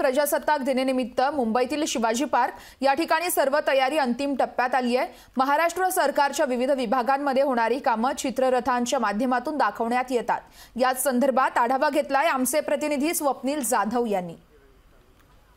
प्रजासत्ताक दिनानिमित्त मुंबईतील शिवाजी पार्क या ठिकाणी सर्व तयारी अंतिम टप्प्यात आली आहे। महाराष्ट्र सरकारच्या विविध विभागांमध्ये होणारी कामं चित्ररथांच्या माध्यमातून दाखवण्यात येतात। याच संदर्भात आढावा घेतलाय आमचे प्रतिनिधी स्वप्नील जाधव यांनी।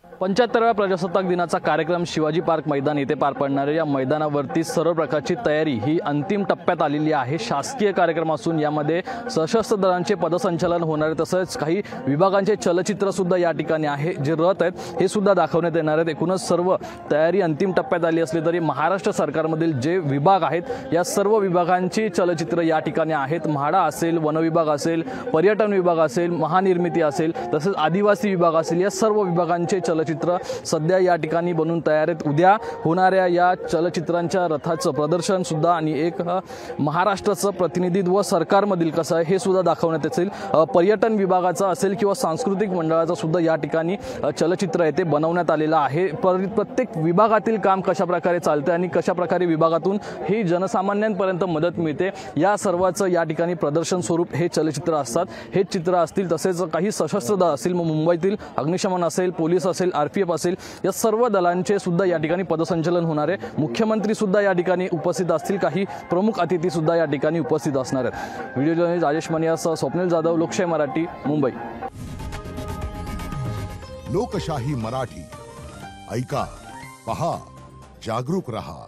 75व्या प्रजासत्ताक दिनाचा कार्यक्रम शिवाजी पार्क मैदान येथे पार पडणार आहे। या मैदानावरती सर्व प्रकारची तयारी ही अंतिम टप्प्यात आलेली आहे। शासकीय कार्यक्रम असून यामध्ये सशस्त्र दलांचे पदसंचलन होणार आहे, तसेच काही विभागांचे चलचित्र सुद्धा या ठिकाणी आहे। जे रथ आहेत हे सुद्धा दाखवण्यात येणार आहेत। एकूणच सर्व तयारी अंतिम टप्प्यात आली असली तरी महाराष्ट्र सरकारमधील जे विभाग आहेत या सर्व विभागांची चलचित्र या ठिकाणी आहेत। म्हाडा असेल, वन विभाग असेल, पर्यटन विभाग असेल, महानिर्मिती असेल, तसेच आदिवासी विभाग असेल, या सर्व विभागांचे चलचित्र सध्या या ठिकाणी बनून तयार आहेत। उद्या होणाऱ्या या चलचित्रांच्या रथाचं प्रदर्शन सुद्धा आणि एक महाराष्ट्राचं प्रतिनिधित्व सरकारमधील कसं आहे हे सुद्धा दाखवण्यात येईल। पर्यटन विभागाचा असेल किंवा सांस्कृतिक मंडळाचा सुद्धा या ठिकाणी चलचित्र आहे ते बनवण्यात आलेलं आहे। प्रत्येक विभागातील काम कशा प्रकारे चालते आणि कशा प्रकारे विभागातून ही जनसामान्यांपर्यंत मदत मिळते या सर्वाचं या ठिकाणी प्रदर्शन स्वरूप हे चलचित्र असतात। हे चित्र असतील, तसेच काही सशस्त्र दल असतील, मुंबईतील अग्निशमन असेल, पोलीस असेल, आरपीएफ असेल, या सर्व दलांचे सुद्धा या ठिकाणी पदसंचलन होणार आहे। मुख्यमंत्री सुद्धा या ठिकाणी उपस्थित असतील, काही प्रमुख अतिथी सुद्धा या ठिकाणी उपस्थित असणार आहेत। व्हिडिओ जर्नलिस्ट राजेश मनियासह स्वप्नील जाधव, लोकशाही मराठी, मुंबई। लोकशाही मराठी ऐका, पहा, जागरूक रहा।